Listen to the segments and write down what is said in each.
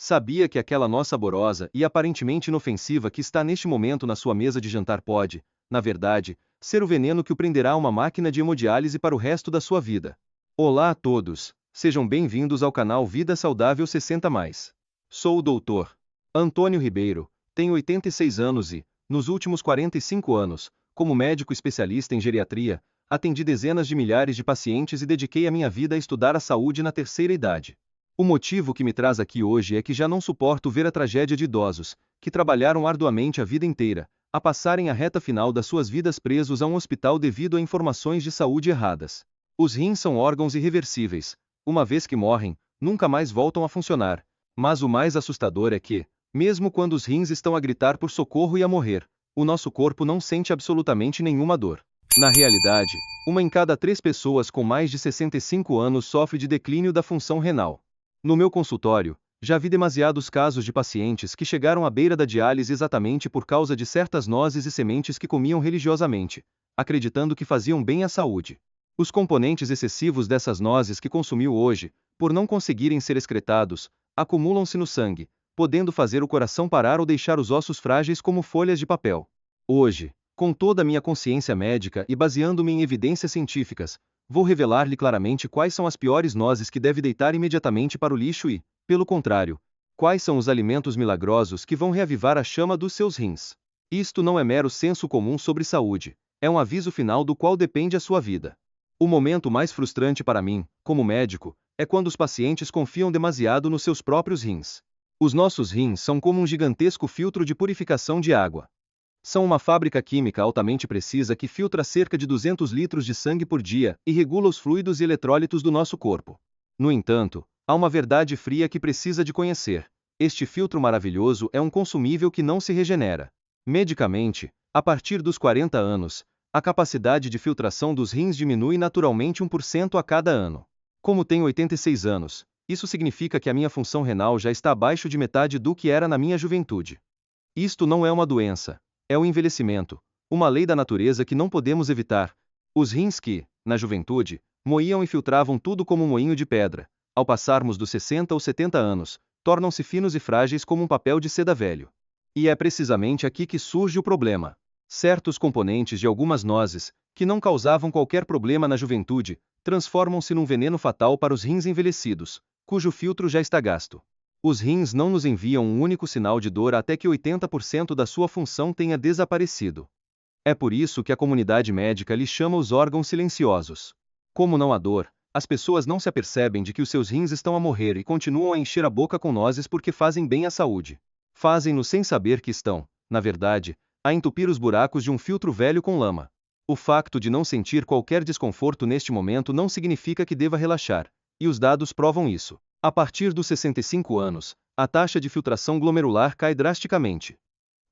Sabia que aquela noz saborosa e aparentemente inofensiva que está neste momento na sua mesa de jantar pode, na verdade, ser o veneno que o prenderá a uma máquina de hemodiálise para o resto da sua vida. Olá a todos, sejam bem-vindos ao canal Vida Saudável 60+. Sou o Dr. Antônio Ribeiro, tenho 86 anos e, nos últimos 45 anos, como médico especialista em geriatria, atendi dezenas de milhares de pacientes e dediquei a minha vida a estudar a saúde na terceira idade. O motivo que me traz aqui hoje é que já não suporto ver a tragédia de idosos, que trabalharam arduamente a vida inteira, a passarem a reta final das suas vidas presos a um hospital devido a informações de saúde erradas. Os rins são órgãos irreversíveis. Uma vez que morrem, nunca mais voltam a funcionar. Mas o mais assustador é que, mesmo quando os rins estão a gritar por socorro e a morrer, o nosso corpo não sente absolutamente nenhuma dor. Na realidade, uma em cada 3 pessoas com mais de 65 anos sofre de declínio da função renal. No meu consultório, já vi demasiados casos de pacientes que chegaram à beira da diálise exatamente por causa de certas nozes e sementes que comiam religiosamente, acreditando que faziam bem à saúde. Os componentes excessivos dessas nozes que consumiu hoje, por não conseguirem ser excretados, acumulam-se no sangue, podendo fazer o coração parar ou deixar os ossos frágeis como folhas de papel. Hoje, com toda a minha consciência médica e baseando-me em evidências científicas, vou revelar-lhe claramente quais são as piores nozes que deve deitar imediatamente para o lixo e, pelo contrário, quais são os alimentos milagrosos que vão reavivar a chama dos seus rins. Isto não é mero senso comum sobre saúde, é um aviso final do qual depende a sua vida. O momento mais frustrante para mim, como médico, é quando os pacientes confiam demasiado nos seus próprios rins. Os nossos rins são como um gigantesco filtro de purificação de água. São uma fábrica química altamente precisa que filtra cerca de 200 litros de sangue por dia e regula os fluidos e eletrólitos do nosso corpo. No entanto, há uma verdade fria que precisa de conhecer. Este filtro maravilhoso é um consumível que não se regenera. Medicamente, a partir dos 40 anos, a capacidade de filtração dos rins diminui naturalmente 1% a cada ano. Como tenho 86 anos, isso significa que a minha função renal já está abaixo de metade do que era na minha juventude. Isto não é uma doença. É o envelhecimento, uma lei da natureza que não podemos evitar. Os rins que, na juventude, moíam e filtravam tudo como um moinho de pedra, ao passarmos dos 60 ou 70 anos, tornam-se finos e frágeis como um papel de seda velho. E é precisamente aqui que surge o problema. Certos componentes de algumas nozes, que não causavam qualquer problema na juventude, transformam-se num veneno fatal para os rins envelhecidos, cujo filtro já está gasto. Os rins não nos enviam um único sinal de dor até que 80% da sua função tenha desaparecido. É por isso que a comunidade médica lhe chama os órgãos silenciosos. Como não há dor, as pessoas não se apercebem de que os seus rins estão a morrer e continuam a encher a boca com nozes porque fazem bem à saúde. Fazem-no sem saber que estão, na verdade, a entupir os buracos de um filtro velho com lama. O facto de não sentir qualquer desconforto neste momento não significa que deva relaxar, e os dados provam isso. A partir dos 65 anos, a taxa de filtração glomerular cai drasticamente.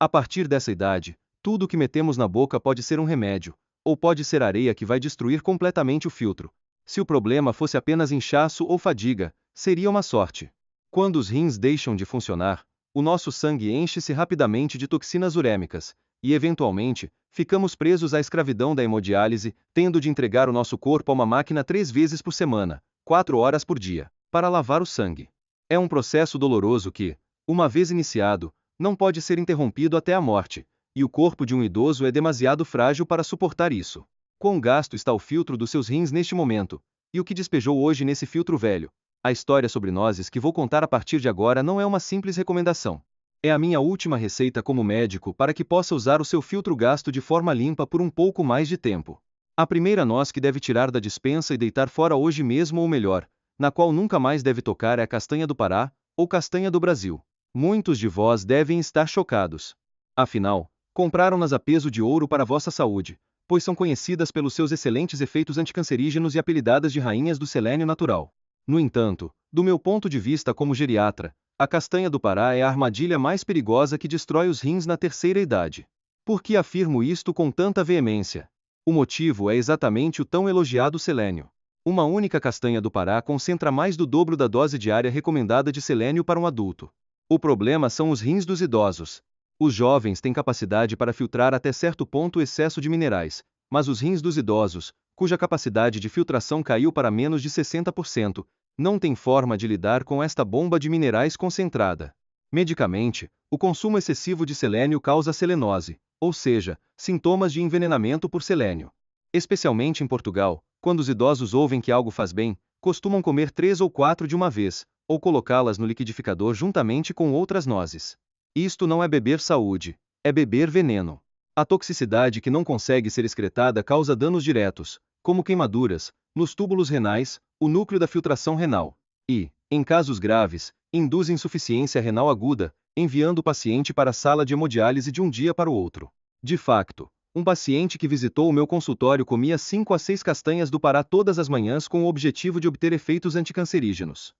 A partir dessa idade, tudo o que metemos na boca pode ser um remédio, ou pode ser areia que vai destruir completamente o filtro. Se o problema fosse apenas inchaço ou fadiga, seria uma sorte. Quando os rins deixam de funcionar, o nosso sangue enche-se rapidamente de toxinas urêmicas, e eventualmente, ficamos presos à escravidão da hemodiálise, tendo de entregar o nosso corpo a uma máquina 3 vezes por semana, 4 horas por dia, para lavar o sangue. É um processo doloroso que, uma vez iniciado, não pode ser interrompido até a morte, e o corpo de um idoso é demasiado frágil para suportar isso. Quão gasto está o filtro dos seus rins neste momento, e o que despejou hoje nesse filtro velho? A história sobre nozes que vou contar a partir de agora não é uma simples recomendação. É a minha última receita como médico para que possa usar o seu filtro gasto de forma limpa por um pouco mais de tempo. A primeira noz que deve tirar da despensa e deitar fora hoje mesmo ou melhor, na qual nunca mais deve tocar é a castanha do Pará, ou castanha do Brasil. Muitos de vós devem estar chocados. Afinal, compraram-nas a peso de ouro para vossa saúde, pois são conhecidas pelos seus excelentes efeitos anticancerígenos e apelidadas de rainhas do selênio natural. No entanto, do meu ponto de vista como geriatra, a castanha do Pará é a armadilha mais perigosa que destrói os rins na terceira idade. Por que afirmo isto com tanta veemência? O motivo é exatamente o tão elogiado selênio. Uma única castanha do Pará concentra mais do dobro da dose diária recomendada de selênio para um adulto. O problema são os rins dos idosos. Os jovens têm capacidade para filtrar até certo ponto o excesso de minerais, mas os rins dos idosos, cuja capacidade de filtração caiu para menos de 60%, Não tem forma de lidar com esta bomba de minerais concentrada. Medicamente, o consumo excessivo de selênio causa selenose, ou seja, sintomas de envenenamento por selênio. Especialmente em Portugal, quando os idosos ouvem que algo faz bem, costumam comer 3 ou 4 de uma vez, ou colocá-las no liquidificador juntamente com outras nozes. Isto não é beber saúde, é beber veneno. A toxicidade que não consegue ser excretada causa danos diretos, como queimaduras, nos túbulos renais, o núcleo da filtração renal. E, em casos graves, induz insuficiência renal aguda, enviando o paciente para a sala de hemodiálise de um dia para o outro. De facto, um paciente que visitou o meu consultório comia 5 a 6 castanhas do Pará todas as manhãs com o objetivo de obter efeitos anticancerígenos.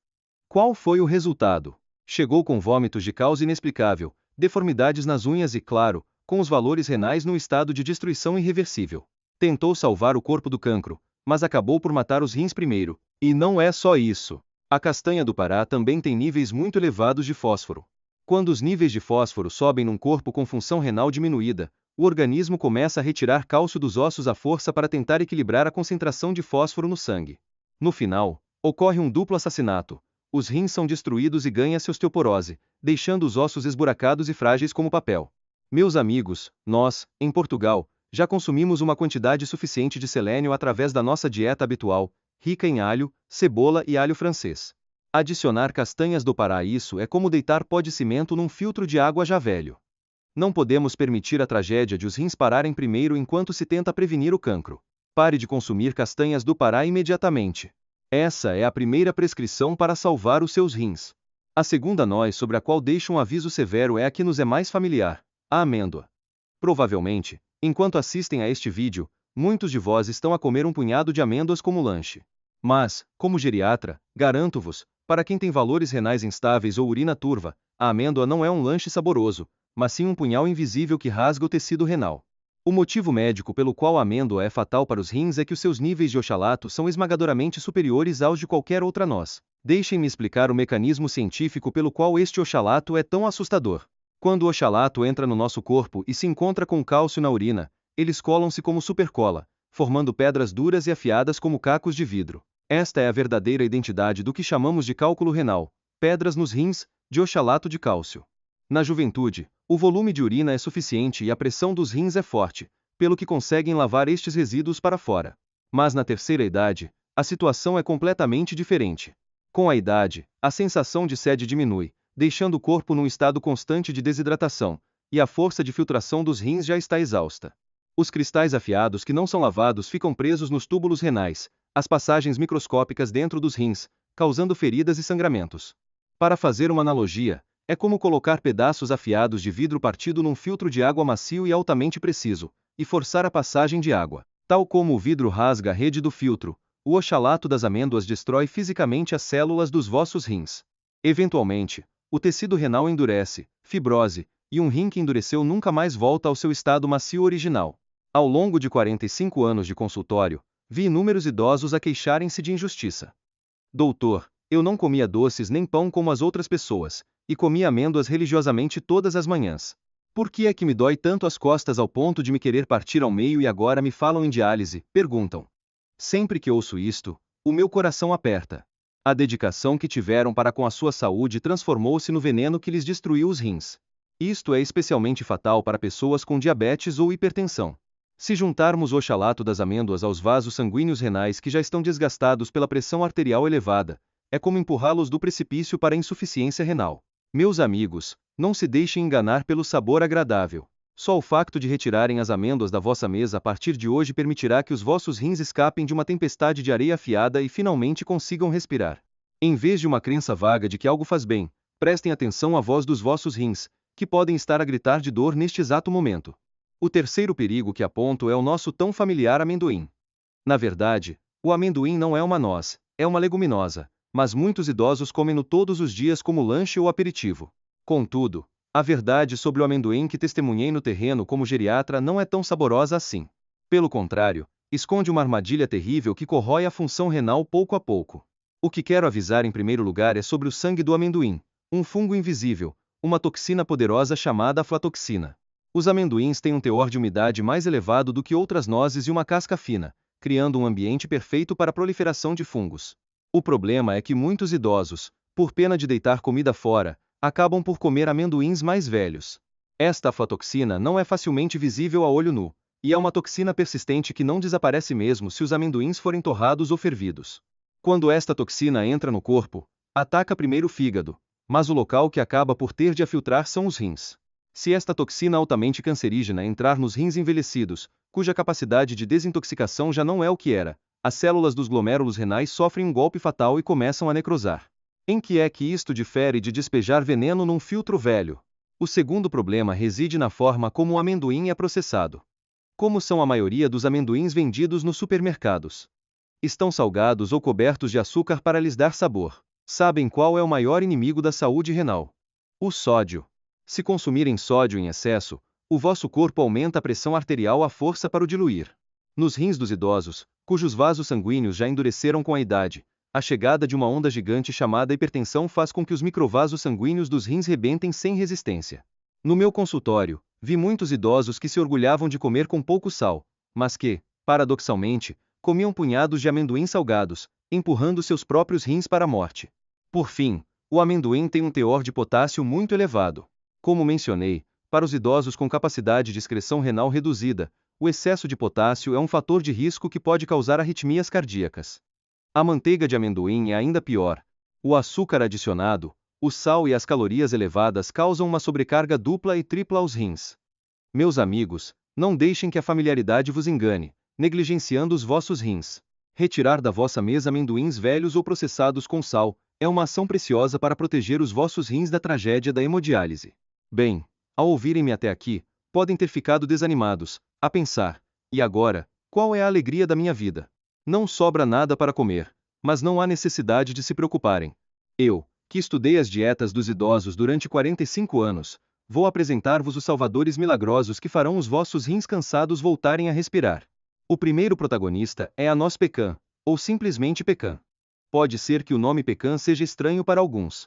Qual foi o resultado? Chegou com vômitos de causa inexplicável, deformidades nas unhas e, claro, com os valores renais no estado de destruição irreversível. Tentou salvar o corpo do cancro, mas acabou por matar os rins primeiro. E não é só isso. A castanha do Pará também tem níveis muito elevados de fósforo. Quando os níveis de fósforo sobem num corpo com função renal diminuída, o organismo começa a retirar cálcio dos ossos à força para tentar equilibrar a concentração de fósforo no sangue. No final, ocorre um duplo assassinato. Os rins são destruídos e ganha-se osteoporose, deixando os ossos esburacados e frágeis como papel. Meus amigos, nós, em Portugal, já consumimos uma quantidade suficiente de selênio através da nossa dieta habitual, rica em alho, cebola e alho francês. Adicionar castanhas do Pará a isso é como deitar pó de cimento num filtro de água já velho. Não podemos permitir a tragédia de os rins pararem primeiro enquanto se tenta prevenir o cancro. Pare de consumir castanhas do Pará imediatamente. Essa é a primeira prescrição para salvar os seus rins. A segunda noz sobre a qual deixo um aviso severo é a que nos é mais familiar, a amêndoa. Provavelmente, enquanto assistem a este vídeo, muitos de vós estão a comer um punhado de amêndoas como lanche. Mas, como geriatra, garanto-vos, para quem tem valores renais instáveis ou urina turva, a amêndoa não é um lanche saboroso, mas sim um punhal invisível que rasga o tecido renal. O motivo médico pelo qual a amêndoa é fatal para os rins é que os seus níveis de oxalato são esmagadoramente superiores aos de qualquer outra noz. Deixem-me explicar o mecanismo científico pelo qual este oxalato é tão assustador. Quando o oxalato entra no nosso corpo e se encontra com cálcio na urina, eles colam-se como supercola, formando pedras duras e afiadas como cacos de vidro. Esta é a verdadeira identidade do que chamamos de cálculo renal, pedras nos rins, de oxalato de cálcio. Na juventude, o volume de urina é suficiente e a pressão dos rins é forte, pelo que conseguem lavar estes resíduos para fora. Mas na terceira idade, a situação é completamente diferente. Com a idade, a sensação de sede diminui, deixando o corpo num estado constante de desidratação, e a força de filtração dos rins já está exausta. Os cristais afiados que não são lavados ficam presos nos túbulos renais, as passagens microscópicas dentro dos rins, causando feridas e sangramentos. Para fazer uma analogia, é como colocar pedaços afiados de vidro partido num filtro de água macio e altamente preciso, e forçar a passagem de água. Tal como o vidro rasga a rede do filtro, o oxalato das amêndoas destrói fisicamente as células dos vossos rins. Eventualmente, o tecido renal endurece, fibrose, e um rim que endureceu nunca mais volta ao seu estado macio original. Ao longo de 45 anos de consultório, vi inúmeros idosos a queixarem-se de injustiça. Doutor, eu não comia doces nem pão como as outras pessoas, e comia amêndoas religiosamente todas as manhãs. Por que é que me dói tanto as costas ao ponto de me querer partir ao meio e agora me falam em diálise? Perguntam. Sempre que ouço isto, o meu coração aperta. A dedicação que tiveram para com a sua saúde transformou-se no veneno que lhes destruiu os rins. Isto é especialmente fatal para pessoas com diabetes ou hipertensão. Se juntarmos o oxalato das amêndoas aos vasos sanguíneos renais que já estão desgastados pela pressão arterial elevada, é como empurrá-los do precipício para a insuficiência renal. Meus amigos, não se deixem enganar pelo sabor agradável. Só o facto de retirarem as amêndoas da vossa mesa a partir de hoje permitirá que os vossos rins escapem de uma tempestade de areia afiada e finalmente consigam respirar. Em vez de uma crença vaga de que algo faz bem, prestem atenção à voz dos vossos rins, que podem estar a gritar de dor neste exato momento. O terceiro perigo que aponto é o nosso tão familiar amendoim. Na verdade, o amendoim não é uma noz, é uma leguminosa, mas muitos idosos comem-no todos os dias como lanche ou aperitivo. Contudo, a verdade sobre o amendoim que testemunhei no terreno como geriatra não é tão saborosa assim. Pelo contrário, esconde uma armadilha terrível que corrói a função renal pouco a pouco. O que quero avisar em primeiro lugar é sobre o sangue do amendoim, um fungo invisível, uma toxina poderosa chamada aflatoxina. Os amendoins têm um teor de umidade mais elevado do que outras nozes e uma casca fina, criando um ambiente perfeito para a proliferação de fungos. O problema é que muitos idosos, por pena de deitar comida fora, acabam por comer amendoins mais velhos. Esta aflatoxina não é facilmente visível a olho nu, e é uma toxina persistente que não desaparece mesmo se os amendoins forem torrados ou fervidos. Quando esta toxina entra no corpo, ataca primeiro o fígado, mas o local que acaba por ter de a filtrar são os rins. Se esta toxina altamente cancerígena entrar nos rins envelhecidos, cuja capacidade de desintoxicação já não é o que era, as células dos glomérulos renais sofrem um golpe fatal e começam a necrosar. Em que é que isto difere de despejar veneno num filtro velho? O segundo problema reside na forma como o amendoim é processado. Como são a maioria dos amendoins vendidos nos supermercados? Estão salgados ou cobertos de açúcar para lhes dar sabor. Sabem qual é o maior inimigo da saúde renal? O sódio. Se consumirem sódio em excesso, o vosso corpo aumenta a pressão arterial à força para o diluir. Nos rins dos idosos, cujos vasos sanguíneos já endureceram com a idade, a chegada de uma onda gigante chamada hipertensão faz com que os microvasos sanguíneos dos rins rebentem sem resistência. No meu consultório, vi muitos idosos que se orgulhavam de comer com pouco sal, mas que, paradoxalmente, comiam punhados de amendoim salgados, empurrando seus próprios rins para a morte. Por fim, o amendoim tem um teor de potássio muito elevado. Como mencionei, para os idosos com capacidade de excreção renal reduzida, o excesso de potássio é um fator de risco que pode causar arritmias cardíacas. A manteiga de amendoim é ainda pior. O açúcar adicionado, o sal e as calorias elevadas causam uma sobrecarga dupla e tripla aos rins. Meus amigos, não deixem que a familiaridade vos engane, negligenciando os vossos rins. Retirar da vossa mesa amendoins velhos ou processados com sal é uma ação preciosa para proteger os vossos rins da tragédia da hemodiálise. Bem, ao ouvirem-me até aqui, podem ter ficado desanimados, a pensar: e agora, qual é a alegria da minha vida? Não sobra nada para comer, mas não há necessidade de se preocuparem. Eu, que estudei as dietas dos idosos durante 45 anos, vou apresentar-vos os salvadores milagrosos que farão os vossos rins cansados voltarem a respirar. O primeiro protagonista é a noz pecan, ou simplesmente pecan. Pode ser que o nome pecan seja estranho para alguns.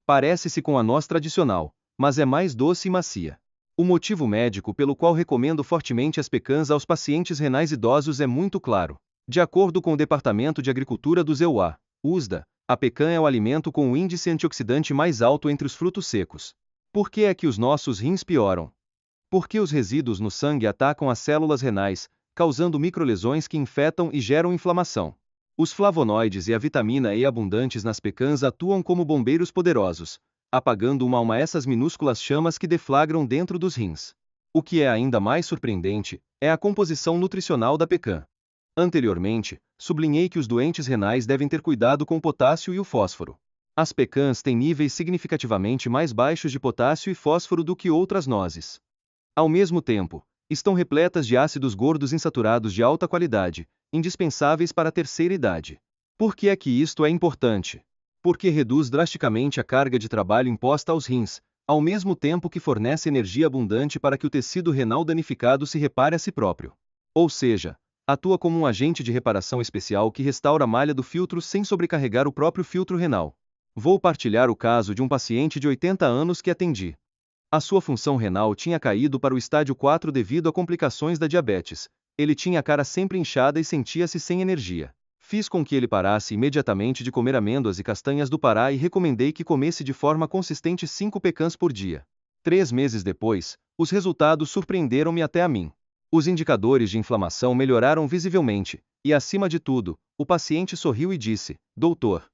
Parece-se com a noz tradicional, mas é mais doce e macia. O motivo médico pelo qual recomendo fortemente as pecãs aos pacientes renais idosos é muito claro. De acordo com o Departamento de Agricultura do EUA, USDA, a pecan é o alimento com o índice antioxidante mais alto entre os frutos secos. Por que é que os nossos rins pioram? Porque os resíduos no sangue atacam as células renais, causando microlesões que infectam e geram inflamação. Os flavonoides e a vitamina E abundantes nas pecãs atuam como bombeiros poderosos, apagando uma a uma essas minúsculas chamas que deflagram dentro dos rins. O que é ainda mais surpreendente é a composição nutricional da pecan. Anteriormente, sublinhei que os doentes renais devem ter cuidado com o potássio e o fósforo. As pecãs têm níveis significativamente mais baixos de potássio e fósforo do que outras nozes. Ao mesmo tempo, estão repletas de ácidos gordos insaturados de alta qualidade, indispensáveis para a terceira idade. Por que é que isto é importante? Porque reduz drasticamente a carga de trabalho imposta aos rins, ao mesmo tempo que fornece energia abundante para que o tecido renal danificado se repare a si próprio. Ou seja, atua como um agente de reparação especial que restaura a malha do filtro sem sobrecarregar o próprio filtro renal. Vou partilhar o caso de um paciente de 80 anos que atendi. A sua função renal tinha caído para o estádio 4 devido a complicações da diabetes. Ele tinha a cara sempre inchada e sentia-se sem energia. Fiz com que ele parasse imediatamente de comer amêndoas e castanhas do Pará e recomendei que comesse de forma consistente 5 pecãs por dia. 3 meses depois, os resultados surpreenderam-me até a mim. Os indicadores de inflamação melhoraram visivelmente, e acima de tudo, o paciente sorriu e disse: Doutor,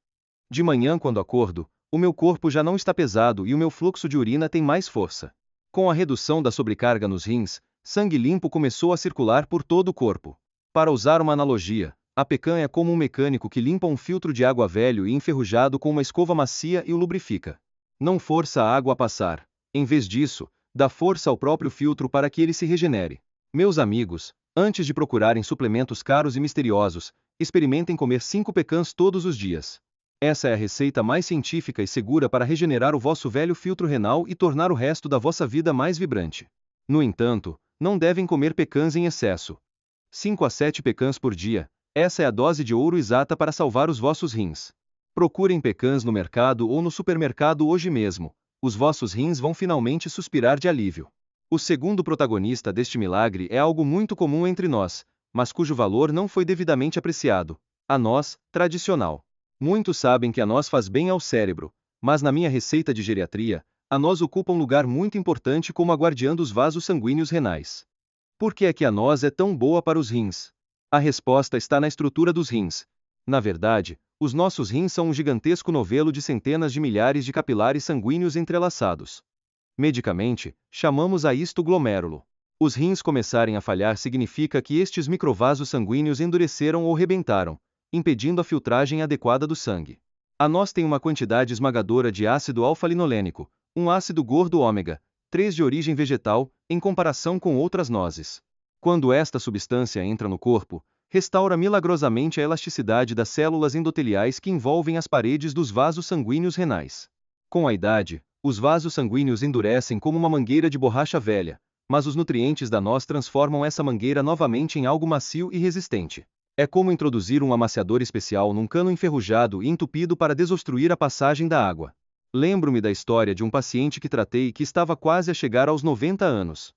de manhã quando acordo, o meu corpo já não está pesado e o meu fluxo de urina tem mais força. Com a redução da sobrecarga nos rins, sangue limpo começou a circular por todo o corpo. Para usar uma analogia, a pecan é como um mecânico que limpa um filtro de água velho e enferrujado com uma escova macia e o lubrifica. Não força a água a passar. Em vez disso, dá força ao próprio filtro para que ele se regenere. Meus amigos, antes de procurarem suplementos caros e misteriosos, experimentem comer 5 pecãs todos os dias. Essa é a receita mais científica e segura para regenerar o vosso velho filtro renal e tornar o resto da vossa vida mais vibrante. No entanto, não devem comer pecãs em excesso. 5 a 7 pecãs por dia, essa é a dose de ouro exata para salvar os vossos rins. Procurem pecãs no mercado ou no supermercado hoje mesmo, os vossos rins vão finalmente suspirar de alívio. O segundo protagonista deste milagre é algo muito comum entre nós, mas cujo valor não foi devidamente apreciado: a noz tradicional. Muitos sabem que a noz faz bem ao cérebro, mas na minha receita de geriatria, a noz ocupa um lugar muito importante como a guardiã dos vasos sanguíneos renais. Por que é que a noz é tão boa para os rins? A resposta está na estrutura dos rins. Na verdade, os nossos rins são um gigantesco novelo de centenas de milhares de capilares sanguíneos entrelaçados. Medicamente, chamamos a isto glomérulo. Os rins começarem a falhar significa que estes microvasos sanguíneos endureceram ou rebentaram, impedindo a filtragem adequada do sangue. A noz tem uma quantidade esmagadora de ácido alfa-linolênico, um ácido gordo ômega 3 de origem vegetal, em comparação com outras nozes. Quando esta substância entra no corpo, restaura milagrosamente a elasticidade das células endoteliais que envolvem as paredes dos vasos sanguíneos renais. Com a idade, os vasos sanguíneos endurecem como uma mangueira de borracha velha, mas os nutrientes da noz transformam essa mangueira novamente em algo macio e resistente. É como introduzir um amaciador especial num cano enferrujado e entupido para desobstruir a passagem da água. Lembro-me da história de um paciente que tratei que estava quase a chegar aos 90 anos.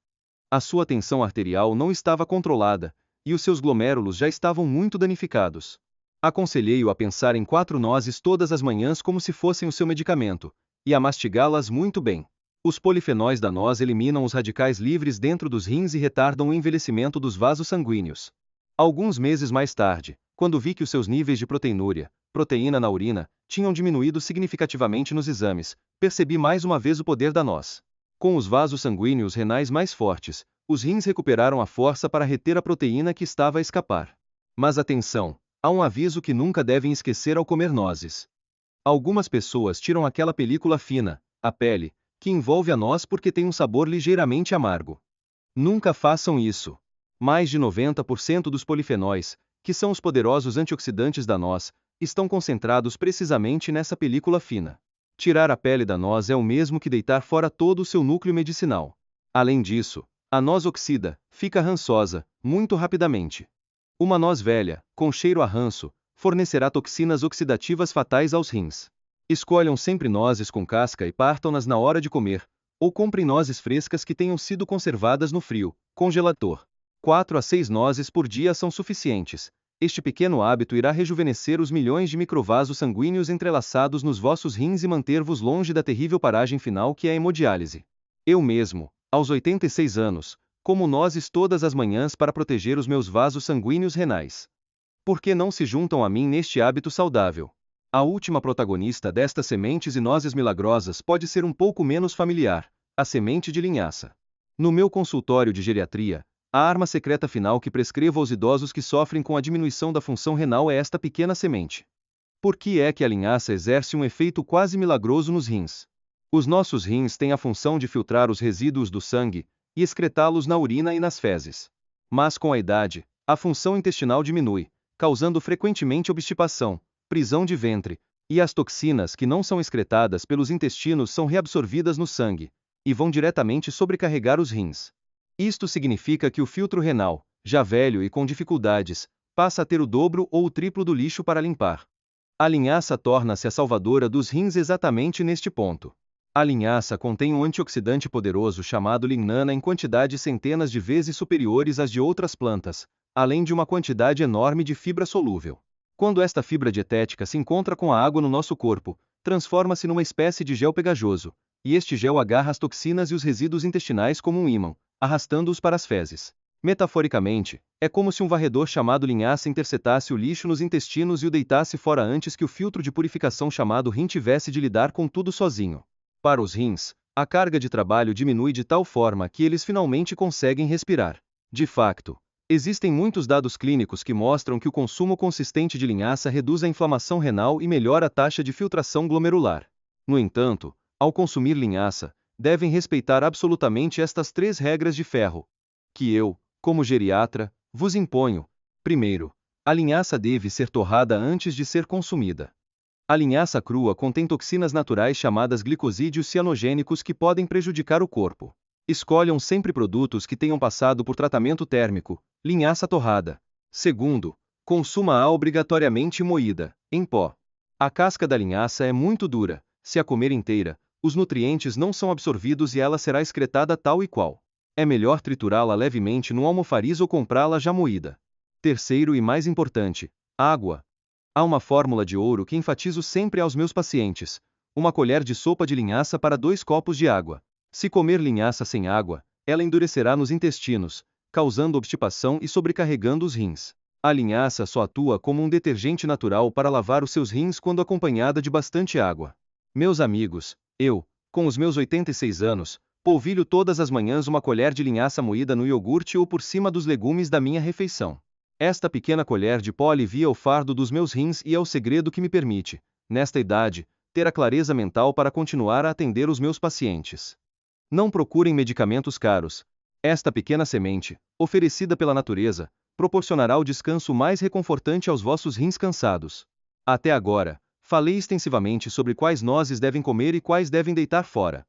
A sua tensão arterial não estava controlada, e os seus glomérulos já estavam muito danificados. Aconselhei-o a pensar em 4 nozes todas as manhãs como se fossem o seu medicamento, e a mastigá-las muito bem. Os polifenóis da noz eliminam os radicais livres dentro dos rins e retardam o envelhecimento dos vasos sanguíneos. Alguns meses mais tarde, quando vi que os seus níveis de proteinúria, proteína na urina, tinham diminuído significativamente nos exames, percebi mais uma vez o poder da noz. Com os vasos sanguíneos renais mais fortes, os rins recuperaram a força para reter a proteína que estava a escapar. Mas atenção, há um aviso que nunca devem esquecer ao comer nozes. Algumas pessoas tiram aquela película fina, a pele, que envolve a noz porque tem um sabor ligeiramente amargo. Nunca façam isso. Mais de 90% dos polifenóis, que são os poderosos antioxidantes da noz, estão concentrados precisamente nessa película fina. Tirar a pele da noz é o mesmo que deitar fora todo o seu núcleo medicinal. Além disso, a noz oxida, fica rançosa, muito rapidamente. Uma noz velha, com cheiro a ranço, fornecerá toxinas oxidativas fatais aos rins. Escolham sempre nozes com casca e partam-nas na hora de comer, ou comprem nozes frescas que tenham sido conservadas no frio, congelador. 4 a 6 nozes por dia são suficientes. Este pequeno hábito irá rejuvenescer os milhões de microvasos sanguíneos entrelaçados nos vossos rins e manter-vos longe da terrível paragem final que é a hemodiálise. Eu mesmo, aos 86 anos, como nozes todas as manhãs para proteger os meus vasos sanguíneos renais. Por que não se juntam a mim neste hábito saudável? A última protagonista destas sementes e nozes milagrosas pode ser um pouco menos familiar, a semente de linhaça. No meu consultório de geriatria, a arma secreta final que prescrevo aos idosos que sofrem com a diminuição da função renal é esta pequena semente. Por que é que a linhaça exerce um efeito quase milagroso nos rins? Os nossos rins têm a função de filtrar os resíduos do sangue e excretá-los na urina e nas fezes. Mas com a idade, a função intestinal diminui, causando frequentemente obstipação, prisão de ventre, e as toxinas que não são excretadas pelos intestinos são reabsorvidas no sangue, e vão diretamente sobrecarregar os rins. Isto significa que o filtro renal, já velho e com dificuldades, passa a ter o dobro ou o triplo do lixo para limpar. A linhaça torna-se a salvadora dos rins exatamente neste ponto. A linhaça contém um antioxidante poderoso chamado lignana em quantidades centenas de vezes superiores às de outras plantas, além de uma quantidade enorme de fibra solúvel. Quando esta fibra dietética se encontra com a água no nosso corpo, transforma-se numa espécie de gel pegajoso, e este gel agarra as toxinas e os resíduos intestinais como um ímã, arrastando-os para as fezes. Metaforicamente, é como se um varredor chamado linhaça interceptasse o lixo nos intestinos e o deitasse fora antes que o filtro de purificação chamado rim tivesse de lidar com tudo sozinho. Para os rins, a carga de trabalho diminui de tal forma que eles finalmente conseguem respirar. De facto, existem muitos dados clínicos que mostram que o consumo consistente de linhaça reduz a inflamação renal e melhora a taxa de filtração glomerular. No entanto, ao consumir linhaça, devem respeitar absolutamente estas 3 regras de ferro, que eu, como geriatra, vos imponho. Primeiro, a linhaça deve ser torrada antes de ser consumida. A linhaça crua contém toxinas naturais chamadas glicosídeos cianogênicos que podem prejudicar o corpo. Escolham sempre produtos que tenham passado por tratamento térmico, linhaça torrada. Segundo, consuma-a obrigatoriamente moída, em pó. A casca da linhaça é muito dura, se a comer inteira, os nutrientes não são absorvidos e ela será excretada tal e qual. É melhor triturá-la levemente num almofariz ou comprá-la já moída. Terceiro e mais importante, água. Há uma fórmula de ouro que enfatizo sempre aos meus pacientes: uma colher de sopa de linhaça para 2 copos de água. Se comer linhaça sem água, ela endurecerá nos intestinos, causando obstipação e sobrecarregando os rins. A linhaça só atua como um detergente natural para lavar os seus rins quando acompanhada de bastante água. Meus amigos, eu, com os meus 86 anos, polvilho todas as manhãs uma colher de linhaça moída no iogurte ou por cima dos legumes da minha refeição. Esta pequena colher de pó alivia o fardo dos meus rins e é o segredo que me permite, nesta idade, ter a clareza mental para continuar a atender os meus pacientes. Não procurem medicamentos caros. Esta pequena semente, oferecida pela natureza, proporcionará o descanso mais reconfortante aos vossos rins cansados. Até agora, falei extensivamente sobre quais nozes devem comer e quais devem deitar fora.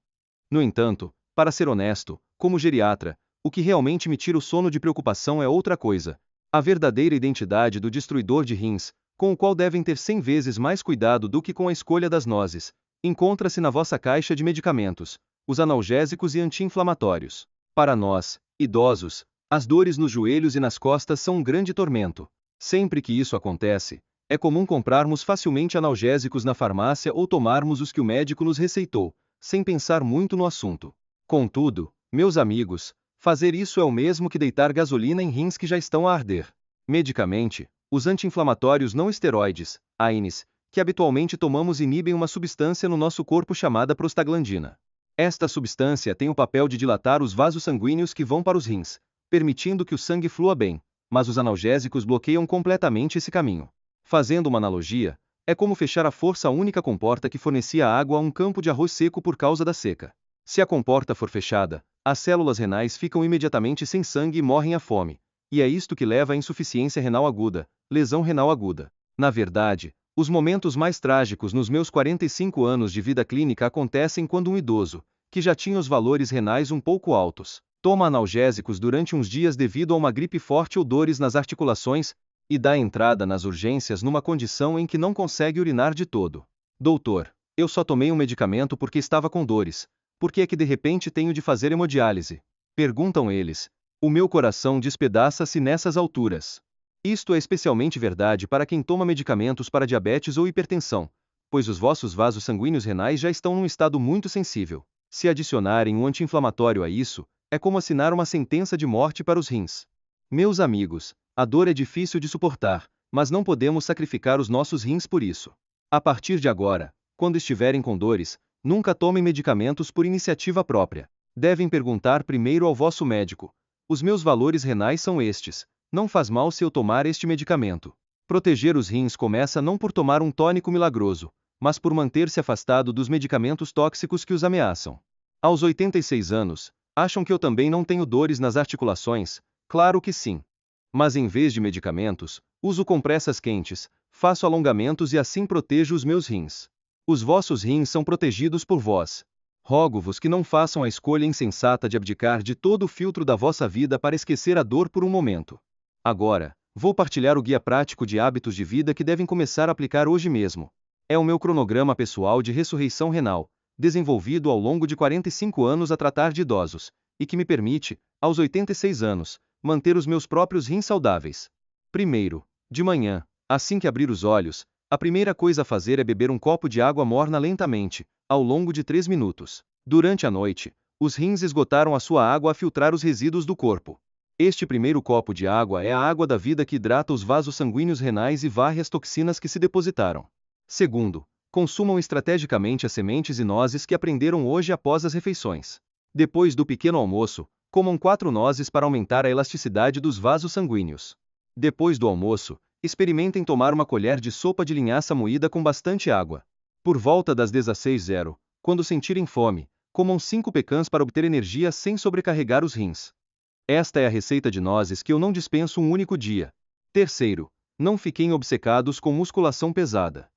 No entanto, para ser honesto, como geriatra, o que realmente me tira o sono de preocupação é outra coisa: a verdadeira identidade do destruidor de rins, com o qual devem ter 100 vezes mais cuidado do que com a escolha das nozes, encontra-se na vossa caixa de medicamentos, os analgésicos e anti-inflamatórios. Para nós, idosos, as dores nos joelhos e nas costas são um grande tormento. Sempre que isso acontece, é comum comprarmos facilmente analgésicos na farmácia ou tomarmos os que o médico nos receitou, sem pensar muito no assunto. Contudo, meus amigos, fazer isso é o mesmo que deitar gasolina em rins que já estão a arder. Medicamente, os anti-inflamatórios não esteroides, AINES, que habitualmente tomamos inibem uma substância no nosso corpo chamada prostaglandina. Esta substância tem o papel de dilatar os vasos sanguíneos que vão para os rins, permitindo que o sangue flua bem, mas os analgésicos bloqueiam completamente esse caminho. Fazendo uma analogia, é como fechar a força única comporta que fornecia água a um campo de arroz seco por causa da seca. Se a comporta for fechada, as células renais ficam imediatamente sem sangue e morrem à fome, e é isto que leva à insuficiência renal aguda, lesão renal aguda. Na verdade, os momentos mais trágicos nos meus 45 anos de vida clínica acontecem quando um idoso, que já tinha os valores renais um pouco altos, toma analgésicos durante uns dias devido a uma gripe forte ou dores nas articulações, e dá entrada nas urgências numa condição em que não consegue urinar de todo. Doutor, eu só tomei um medicamento porque estava com dores. Por que é que de repente tenho de fazer hemodiálise? Perguntam eles. O meu coração despedaça-se nessas alturas. Isto é especialmente verdade para quem toma medicamentos para diabetes ou hipertensão, pois os vossos vasos sanguíneos renais já estão num estado muito sensível. Se adicionarem um anti-inflamatório a isso, é como assinar uma sentença de morte para os rins. Meus amigos, a dor é difícil de suportar, mas não podemos sacrificar os nossos rins por isso. A partir de agora, quando estiverem com dores, nunca tomem medicamentos por iniciativa própria. Devem perguntar primeiro ao vosso médico: os meus valores renais são estes, não faz mal se eu tomar este medicamento. Proteger os rins começa não por tomar um tônico milagroso, mas por manter-se afastado dos medicamentos tóxicos que os ameaçam. Aos 86 anos, acham que eu também não tenho dores nas articulações? Claro que sim. Mas em vez de medicamentos, uso compressas quentes, faço alongamentos e assim protejo os meus rins. Os vossos rins são protegidos por vós. Rogo-vos que não façam a escolha insensata de abdicar de todo o filtro da vossa vida para esquecer a dor por um momento. Agora, vou partilhar o guia prático de hábitos de vida que devem começar a aplicar hoje mesmo. É o meu cronograma pessoal de ressurreição renal, desenvolvido ao longo de 45 anos a tratar de idosos, e que me permite, aos 86 anos, manter os meus próprios rins saudáveis. Primeiro, de manhã, assim que abrir os olhos, a primeira coisa a fazer é beber um copo de água morna lentamente, ao longo de 3 minutos. Durante a noite, os rins esgotaram a sua água a filtrar os resíduos do corpo. Este primeiro copo de água é a água da vida que hidrata os vasos sanguíneos renais e varre as toxinas que se depositaram. Segundo, consumam estrategicamente as sementes e nozes que aprenderam hoje após as refeições. Depois do pequeno almoço, comam 4 nozes para aumentar a elasticidade dos vasos sanguíneos. Depois do almoço, experimentem tomar uma colher de sopa de linhaça moída com bastante água. Por volta das 16h, quando sentirem fome, comam 5 pecãs para obter energia sem sobrecarregar os rins. Esta é a receita de nozes que eu não dispenso um único dia. Terceiro, não fiquem obcecados com musculação pesada.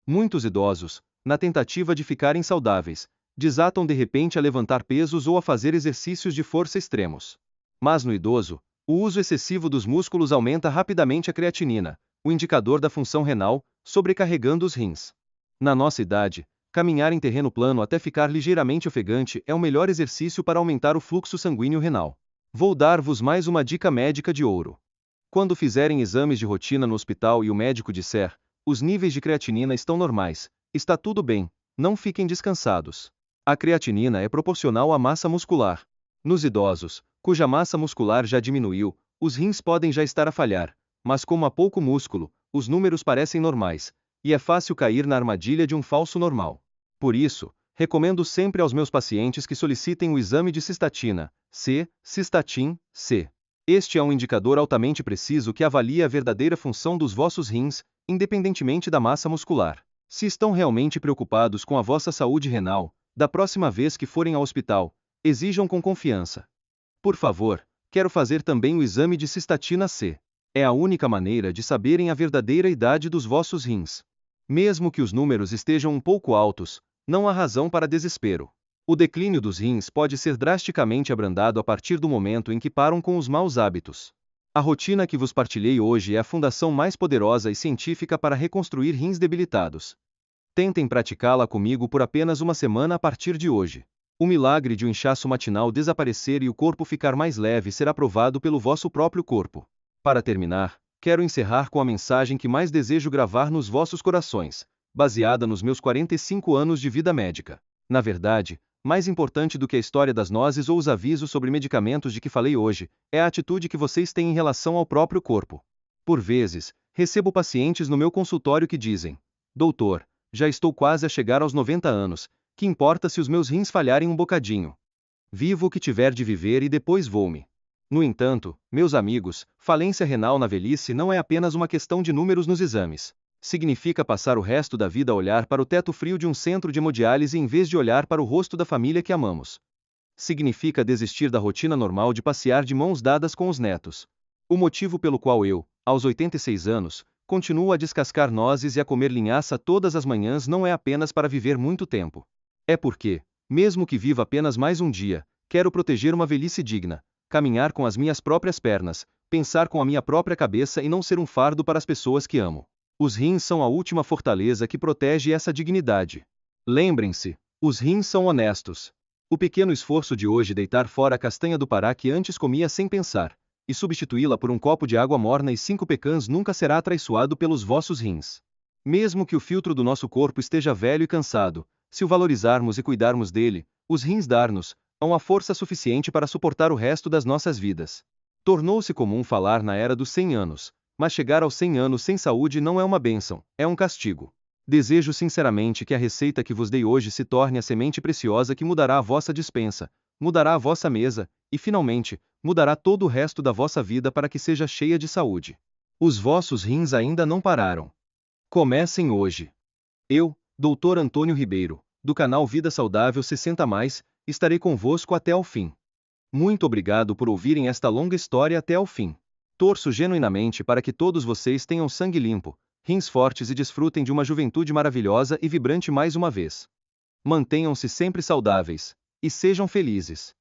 Muitos idosos, na tentativa de ficarem saudáveis, desatam de repente a levantar pesos ou a fazer exercícios de força extremos. Mas no idoso, o uso excessivo dos músculos aumenta rapidamente a creatinina, o indicador da função renal, sobrecarregando os rins. Na nossa idade, caminhar em terreno plano até ficar ligeiramente ofegante é o melhor exercício para aumentar o fluxo sanguíneo renal. Vou dar-vos mais uma dica médica de ouro. Quando fizerem exames de rotina no hospital e o médico disser: Os níveis de creatinina estão normais. Está tudo bem. Não fiquem descansados. A creatinina é proporcional à massa muscular. Nos idosos, cuja massa muscular já diminuiu, os rins podem já estar a falhar, mas como há pouco músculo, os números parecem normais, e é fácil cair na armadilha de um falso normal. Por isso, recomendo sempre aos meus pacientes que solicitem o exame de cistatina, Cystatin C. Este é um indicador altamente preciso que avalia a verdadeira função dos vossos rins, independentemente da massa muscular. Se estão realmente preocupados com a vossa saúde renal, da próxima vez que forem ao hospital, exijam com confiança. Por favor, quero fazer também o exame de cistatina C. É a única maneira de saberem a verdadeira idade dos vossos rins. Mesmo que os números estejam um pouco altos, não há razão para desespero. O declínio dos rins pode ser drasticamente abrandado a partir do momento em que param com os maus hábitos. A rotina que vos partilhei hoje é a fundação mais poderosa e científica para reconstruir rins debilitados. Tentem praticá-la comigo por apenas uma semana a partir de hoje. O milagre de um inchaço matinal desaparecer e o corpo ficar mais leve será provado pelo vosso próprio corpo. Para terminar, quero encerrar com a mensagem que mais desejo gravar nos vossos corações, baseada nos meus 45 anos de vida médica. Na verdade, mais importante do que a história das nozes ou os avisos sobre medicamentos de que falei hoje, é a atitude que vocês têm em relação ao próprio corpo. Por vezes, recebo pacientes no meu consultório que dizem: doutor, já estou quase a chegar aos 90 anos, que importa se os meus rins falharem um bocadinho? Vivo o que tiver de viver e depois vou-me. No entanto, meus amigos, falência renal na velhice não é apenas uma questão de números nos exames. Significa passar o resto da vida a olhar para o teto frio de um centro de hemodiálise em vez de olhar para o rosto da família que amamos. Significa desistir da rotina normal de passear de mãos dadas com os netos. O motivo pelo qual eu, aos 86 anos, continuo a descascar nozes e a comer linhaça todas as manhãs não é apenas para viver muito tempo. É porque, mesmo que viva apenas mais um dia, quero proteger uma velhice digna, caminhar com as minhas próprias pernas, pensar com a minha própria cabeça e não ser um fardo para as pessoas que amo. Os rins são a última fortaleza que protege essa dignidade. Lembrem-se, os rins são honestos. O pequeno esforço de hoje deitar fora a castanha do Pará que antes comia sem pensar, e substituí-la por um copo de água morna e 5 pecãs nunca será atraiçoado pelos vossos rins. Mesmo que o filtro do nosso corpo esteja velho e cansado, se o valorizarmos e cuidarmos dele, os rins dar-nos a força suficiente para suportar o resto das nossas vidas. Tornou-se comum falar na era dos 100 anos, mas chegar aos 100 anos sem saúde não é uma bênção, é um castigo. Desejo sinceramente que a receita que vos dei hoje se torne a semente preciosa que mudará a vossa despensa, mudará a vossa mesa, e finalmente, mudará todo o resto da vossa vida para que seja cheia de saúde. Os vossos rins ainda não pararam. Comecem hoje. Eu, Dr. Antônio Ribeiro, do canal Vida Saudável 60+, estarei convosco até ao fim. Muito obrigado por ouvirem esta longa história até ao fim. Torço genuinamente para que todos vocês tenham sangue limpo, rins fortes e desfrutem de uma juventude maravilhosa e vibrante mais uma vez. Mantenham-se sempre saudáveis, e sejam felizes.